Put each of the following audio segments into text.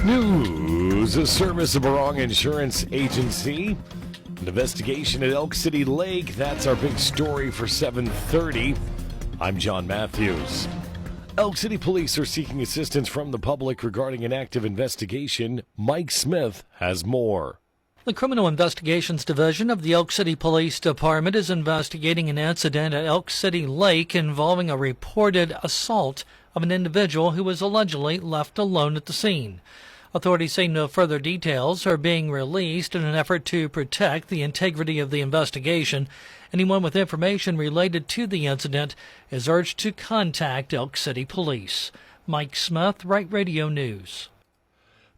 News, a service of Barong Insurance Agency. An investigation at Elk City Lake. That's our big story for 7:30. I'm John Matthews. Elk City Police are seeking assistance from the public regarding an active investigation. Mike Smith has more. The Criminal Investigations Division of the Elk City Police Department is investigating an incident at Elk City Lake involving a reported assault of an individual who was allegedly left alone at the scene. Authorities say no further details are being released in an effort to protect the integrity of the investigation. Anyone with information related to the incident is urged to contact Elk City Police. Mike Smith, Right Radio News.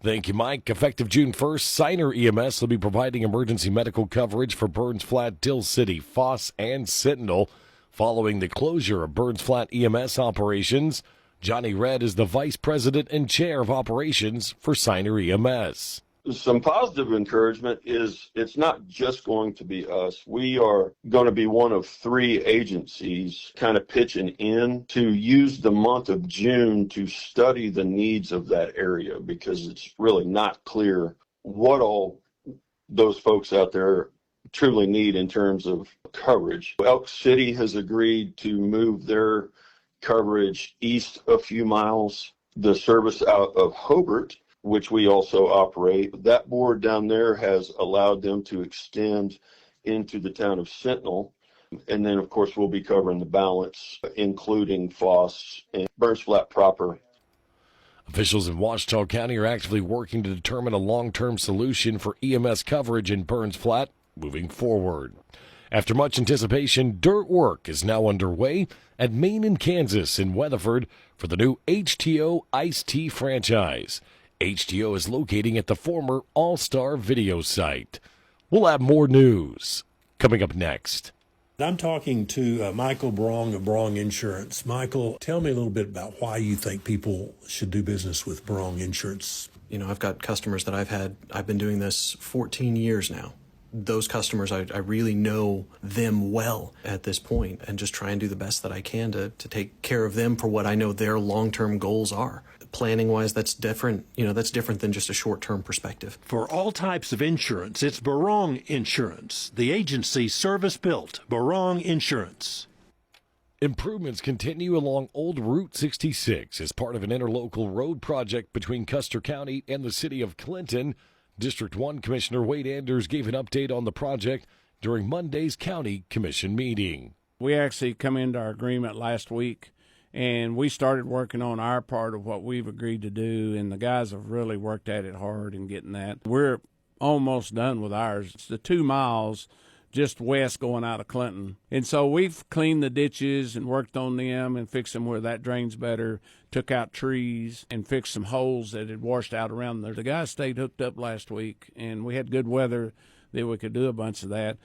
Thank you, Mike. Effective June 1st, Signer EMS will be providing emergency medical coverage for Burns Flat, Dill City, Foss, and Sentinel. Following the closure of Burns Flat EMS operations, Johnny Red is the Vice President and Chair of Operations for Signer EMS. Some positive encouragement is it's not just going to be us. We are going to be one of three agencies kind of pitching in to use the month of June to study the needs of that area, because it's really not clear what all those folks out there truly need in terms of coverage. Elk City has agreed to move their coverage east a few miles. The service out of Hobart, which we also operate, that board down there has allowed them to extend into the town of Sentinel. And then, of course, we'll be covering the balance, including Foss and Burns Flat proper. Officials in Ouachita County are actively working to determine a long-term solution for EMS coverage in Burns Flat moving forward. After much anticipation, dirt work is now underway at Maine and Kansas in Weatherford for the new HTO Ice-T franchise. HTO is locating at the former All-Star Video site. We'll have more news coming up next. I'm talking to Michael Barong of Barong Insurance. Michael, tell me a little bit about why you think people should do business with Barong Insurance. You know, I've got customers that I've been doing this 14 years now. Those customers, I really know them well at this point, and just try and do the best that I can to take care of them for what I know their long-term goals are. Planning-wise, that's different. You know, that's different than just a short-term perspective. For all types of insurance, it's Barong Insurance, the agency service-built. Barong Insurance. Improvements continue along Old Route 66 as part of an interlocal road project between Custer County and the city of Clinton. District 1 Commissioner Wade Anders gave an update on the project during Monday's County Commission meeting. We actually come into our agreement last week, and we started working on our part of what we've agreed to do, and the guys have really worked at it hard in getting that. We're almost done with ours. It's the 2 miles just west going out of Clinton. And so we've cleaned the ditches and worked on them and fixed them where that drains better, took out trees and fixed some holes that had washed out around there. The guys stayed hooked up last week, and we had good weather that we could do a bunch of that.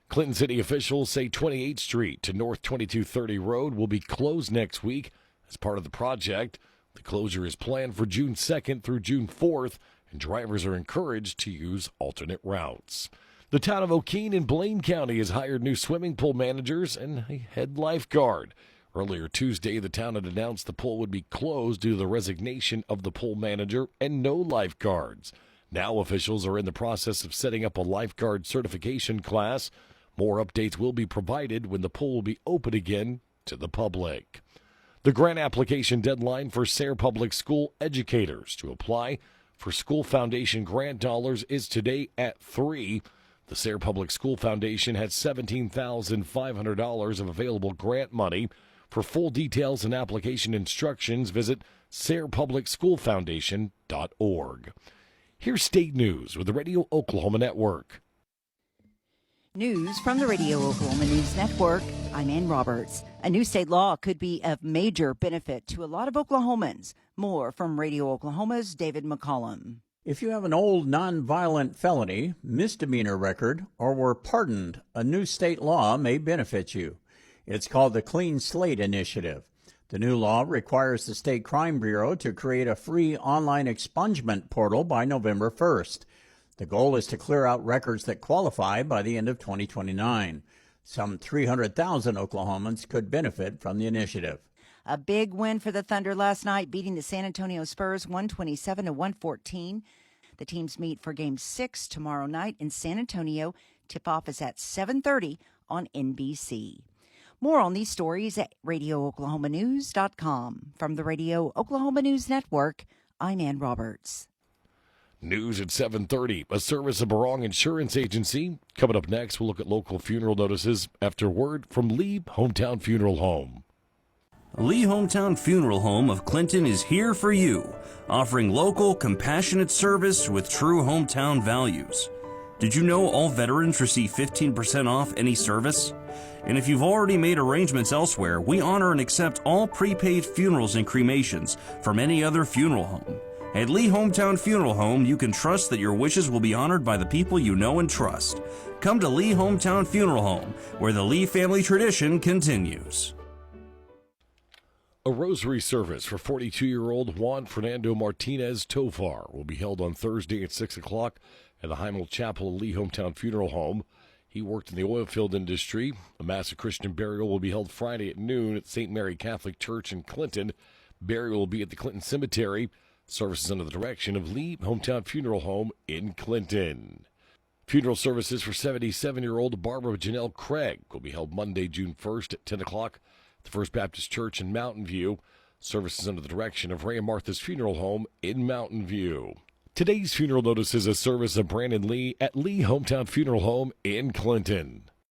Clinton City officials say 28th Street to North 2230 Road will be closed next week as part of the project. The closure is planned for June 2nd through June 4th, and drivers are encouraged to use alternate routes. The town of Okeene in Blaine County has hired new swimming pool managers and a head lifeguard. Earlier Tuesday, the town had announced the pool would be closed due to the resignation of the pool manager and no lifeguards. Now officials are in the process of setting up a lifeguard certification class. More updates will be provided when the pool will be open again to the public. The grant application deadline for Sayre Public School educators to apply for School Foundation grant dollars is today at 3. The Sayre Public School Foundation has $17,500 of available grant money. For full details and application instructions, visit SayrePublicSchoolFoundation.org. Here's state news with the Radio Oklahoma Network. News from the Radio Oklahoma News Network. I'm Ann Roberts. A new state law could be of major benefit to a lot of Oklahomans. More from Radio Oklahoma's David McCollum. If you have an old nonviolent felony, misdemeanor record, or were pardoned, a new state law may benefit you. It's called the Clean Slate Initiative. The new law requires the State Crime Bureau to create a free online expungement portal by November 1st. The goal is to clear out records that qualify by the end of 2029. Some 300,000 Oklahomans could benefit from the initiative. A big win for the Thunder last night, beating the San Antonio Spurs 127-114. The teams meet for Game 6 tomorrow night in San Antonio. Tip-off is at 7:30 on NBC. More on these stories at RadioOklahomaNews.com. From the Radio Oklahoma News Network, I'm Ann Roberts. News at 7:30, a service of Barong Insurance Agency. Coming up next, we'll look at local funeral notices after word from Lee Hometown Funeral Home. Lee Hometown Funeral Home of Clinton is here for you, offering local, compassionate service with true hometown values. Did you know all veterans receive 15% off any service? And if you've already made arrangements elsewhere, we honor and accept all prepaid funerals and cremations from any other funeral home. At Lee Hometown Funeral Home, you can trust that your wishes will be honored by the people you know and trust. Come to Lee Hometown Funeral Home, where the Lee family tradition continues. A rosary service for 42-year-old Juan Fernando Martinez Tofar will be held on Thursday at 6 o'clock at the Heimel Chapel at Lee Hometown Funeral Home. He worked in the oil field industry. A Mass of Christian burial will be held Friday at noon at St. Mary Catholic Church in Clinton. Burial will be at the Clinton Cemetery. Services under the direction of Lee Hometown Funeral Home in Clinton. Funeral services for 77-year-old Barbara Janelle Craig will be held Monday, June 1st at 10 o'clock at the First Baptist Church in Mountain View. Services under the direction of Ray and Martha's Funeral Home in Mountain View. Today's funeral notice is a service of Brandon Lee at Lee Hometown Funeral Home in Clinton.